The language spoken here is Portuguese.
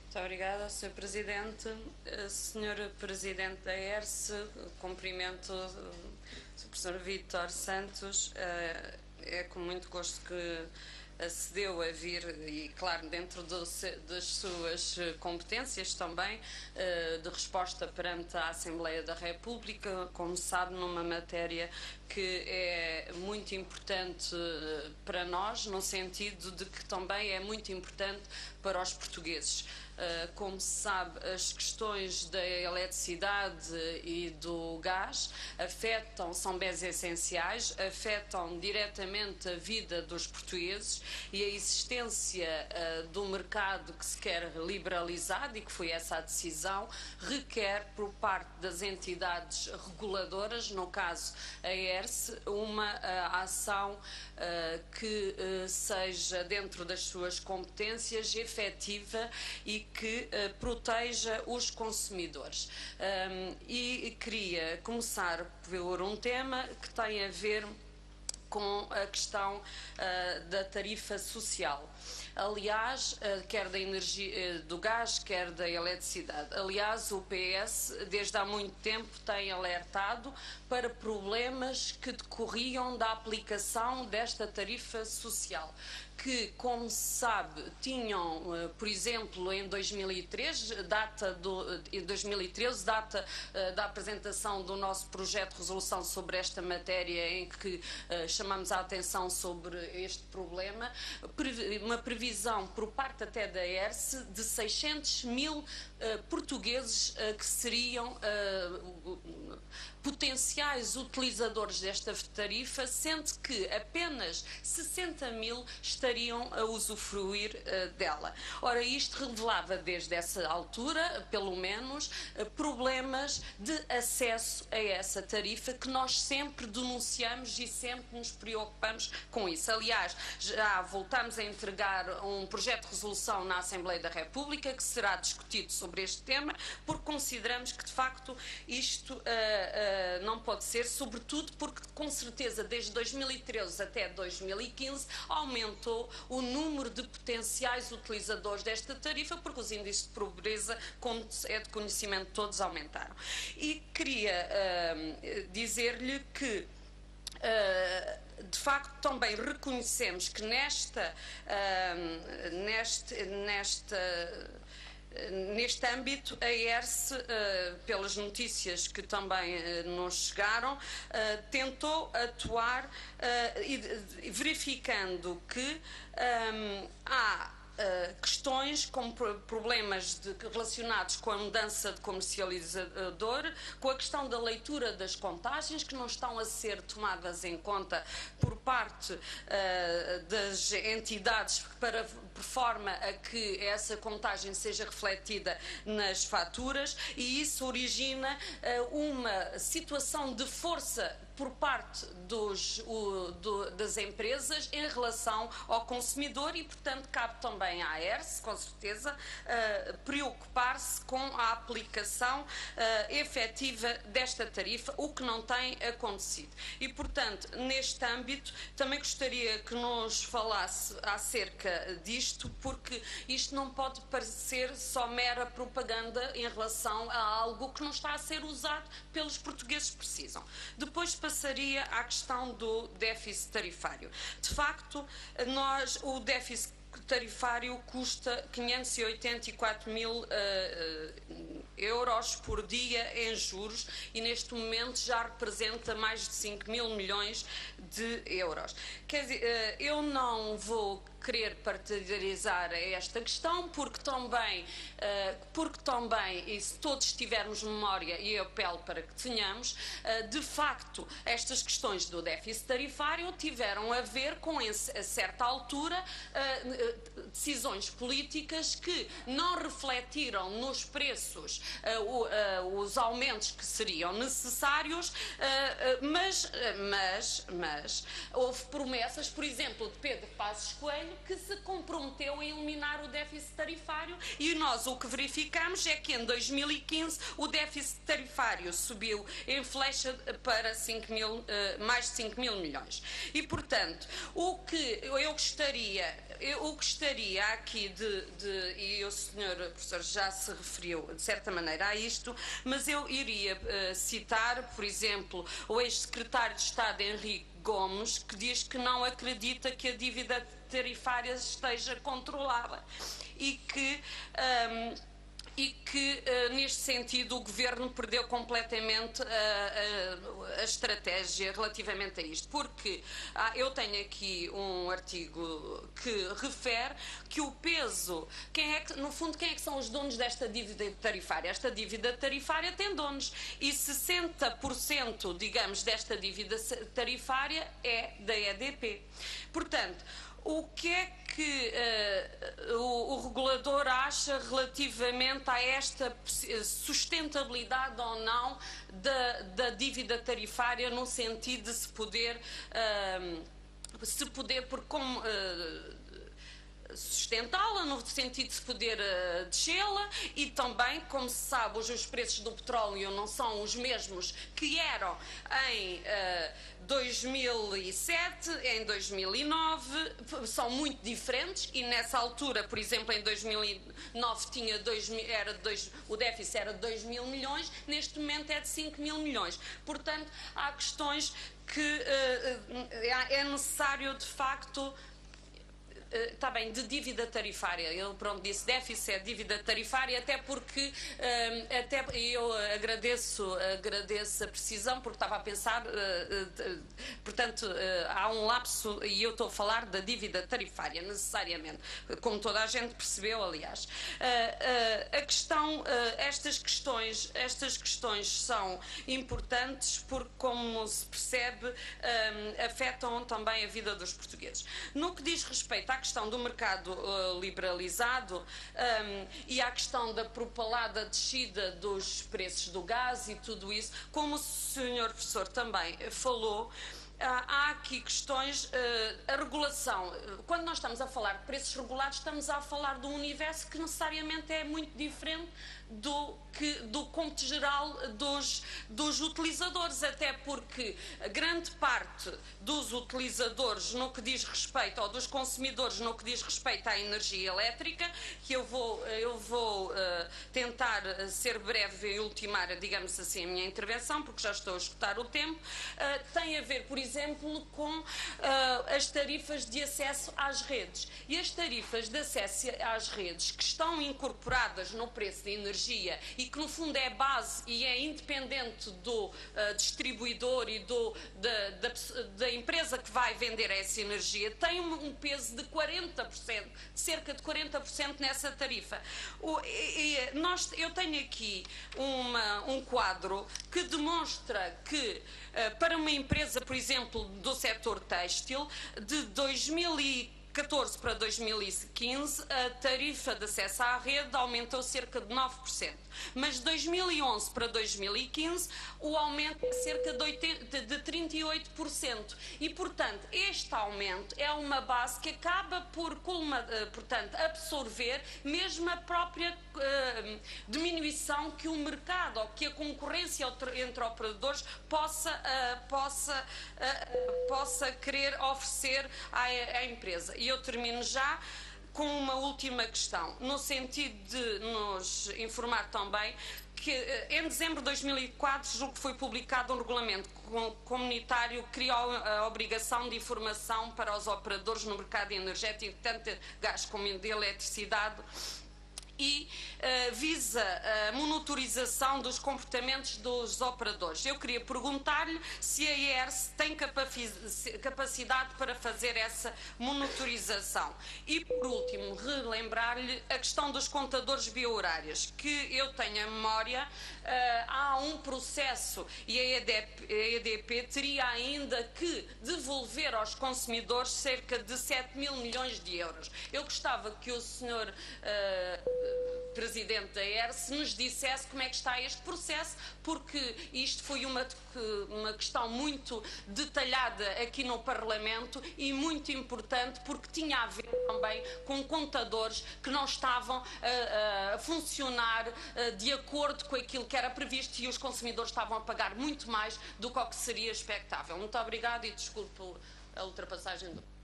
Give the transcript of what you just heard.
Muito obrigada, Sr. Presidente. Sr. Presidente da ERSE, cumprimento o Sr. Professor Vítor Santos. É com muito gosto que acedeu a vir e, claro, dentro das suas competências também, de resposta perante a Assembleia da República, como sabe, numa matéria que é muito importante para nós, no sentido de que também é muito importante para os portugueses. Como se sabe, as questões da eletricidade e do gás são bens essenciais, afetam diretamente a vida dos portugueses e a existência do mercado que se quer liberalizado, e que foi essa a decisão, requer por parte das entidades reguladoras, no caso a ERSE, uma ação que seja dentro das suas competências efetiva e que proteja os consumidores. E queria começar por um tema que tem a ver com a questão da tarifa social. Aliás, quer da energia, do gás, quer da eletricidade. Aliás, o PS, desde há muito tempo, tem alertado para problemas que decorriam da aplicação desta tarifa social, que, como se sabe, tinham, por exemplo, em 2013, data da apresentação do nosso projeto de resolução sobre esta matéria, em que chamamos a atenção sobre este problema, uma previsão por parte até da ERSE de 600 mil portugueses que seriam potenciais utilizadores desta tarifa, sendo que apenas 60 mil estariam a usufruir dela. Ora, isto revelava desde essa altura, pelo menos, problemas de acesso a essa tarifa que nós sempre denunciamos e sempre nos preocupamos com isso. Aliás, já voltamos a entregar um projeto de resolução na Assembleia da República que será discutido sobre este tema, porque consideramos que, de facto, isto não pode ser, sobretudo porque, com certeza, desde 2013 até 2015, aumentou o número de potenciais utilizadores desta tarifa, porque os índices de pobreza, como é de conhecimento de todos, aumentaram. E queria dizer-lhe que de facto também reconhecemos que neste âmbito, a ERSE, pelas notícias que também nos chegaram, tentou atuar verificando que há questões como problemas relacionados com a mudança de comercializador, com a questão da leitura das contagens, que não estão a ser tomadas em conta por parte das entidades por forma a que essa contagem seja refletida nas faturas, e isso origina uma situação de força por parte das empresas em relação ao consumidor e, portanto, cabe também à ERSE, com certeza, preocupar-se com a aplicação efetiva desta tarifa, o que não tem acontecido. E, portanto, neste âmbito, também gostaria que nos falasse acerca disto, porque isto não pode parecer só mera propaganda em relação a algo que não está a ser usado pelos portugueses que precisam. Depois passaria à questão do déficit tarifário. De facto, o déficit tarifário custa 584 mil euros por dia em juros e neste momento já representa mais de 5 mil milhões de euros. Quer dizer, eu não vou querer partidarizar esta questão, porque também, e se todos tivermos memória, e eu apelo para que tenhamos, de facto, estas questões do déficit tarifário tiveram a ver com, a certa altura, decisões políticas que não refletiram nos preços os aumentos que seriam necessários, mas houve promessas, por exemplo, de Pedro Passos Coelho, Conselho que se comprometeu a eliminar o déficit tarifário, e nós o que verificamos é que em 2015 o déficit tarifário subiu em flecha para mais de 5 mil milhões. E, portanto, o que eu gostaria aqui e o senhor professor já se referiu de certa maneira a isto, mas eu iria citar, por exemplo, o ex-secretário de Estado Henrique Gomes, que diz que não acredita que a dívida tarifária esteja controlada e que neste sentido, o Governo perdeu completamente a estratégia relativamente a isto. Porque eu tenho aqui um artigo que refere que o peso, no fundo, quem é que são os donos desta dívida tarifária? Esta dívida tarifária tem donos e 60%, digamos, desta dívida tarifária é da EDP. Portanto, o que é que o regulador acha relativamente a esta sustentabilidade ou não da dívida tarifária, no sentido de se poder porque como sustentá-la, no sentido de se poder descê-la, e também, como se sabe, os preços do petróleo não são os mesmos que eram em 2007, em 2009, são muito diferentes, e nessa altura, por exemplo, em 2009 o déficit era de 2 mil milhões, neste momento é de 5 mil milhões. Portanto, há questões que é necessário, de facto, está bem, de dívida tarifária. Ele, pronto, disse déficit é dívida tarifária, até porque eu agradeço a precisão, porque estava a pensar, portanto, há um lapso, e eu estou a falar da dívida tarifária, necessariamente, como toda a gente percebeu, aliás. Estas questões são importantes porque, como se percebe, afetam também a vida dos portugueses. No que diz respeito à questão do mercado liberalizado e à questão da propalada descida dos preços do gás e tudo isso, como o senhor professor também falou, há aqui questões, a regulação. Quando nós estamos a falar de preços regulados, estamos a falar de um universo que necessariamente é muito diferente do cômputo geral dos utilizadores, até porque a grande parte dos utilizadores no que diz respeito, ou dos consumidores no que diz respeito à energia elétrica, que eu vou tentar ser breve e ultimar, digamos assim, a minha intervenção, porque já estou a esgotar o tempo, tem a ver, por exemplo, com as tarifas de acesso às redes. E as tarifas de acesso às redes que estão incorporadas no preço da energia e que, no fundo, é base e é independente do distribuidor e da empresa que vai vender essa energia, tem um peso de 40%, de cerca de 40% nessa tarifa. Eu tenho aqui um quadro que demonstra que, para uma empresa, por exemplo, do setor têxtil, de 2014 para 2015, a tarifa de acesso à rede aumentou cerca de 9%. Mas de 2011 para 2015, o aumento é cerca de 38%. E, portanto, este aumento é uma base que acaba por, portanto, absorver mesmo a própria diminuição que o mercado, ou que a concorrência entre operadores possa querer oferecer à empresa. E eu termino já com uma última questão, no sentido de nos informar também que em dezembro de 2004, julgo que foi publicado um regulamento comunitário que criou a obrigação de informação para os operadores no mercado energético, tanto de gás como de eletricidade, e visa a monitorização dos comportamentos dos operadores. Eu queria perguntar-lhe se a ERSE tem capacidade para fazer essa monitorização. E, por último, relembrar-lhe a questão dos contadores biohorários, que eu tenho a memória, há um processo e a EDP teria ainda que devolver aos consumidores cerca de 7 mil milhões de euros. Eu gostava que o senhor Presidente da ERSE nos dissesse como é que está este processo, porque isto foi uma questão muito detalhada aqui no Parlamento e muito importante, porque tinha a ver também com contadores que não estavam a funcionar de acordo com aquilo que era previsto e os consumidores estavam a pagar muito mais do que o que seria expectável. Muito obrigada e desculpe a ultrapassagem do...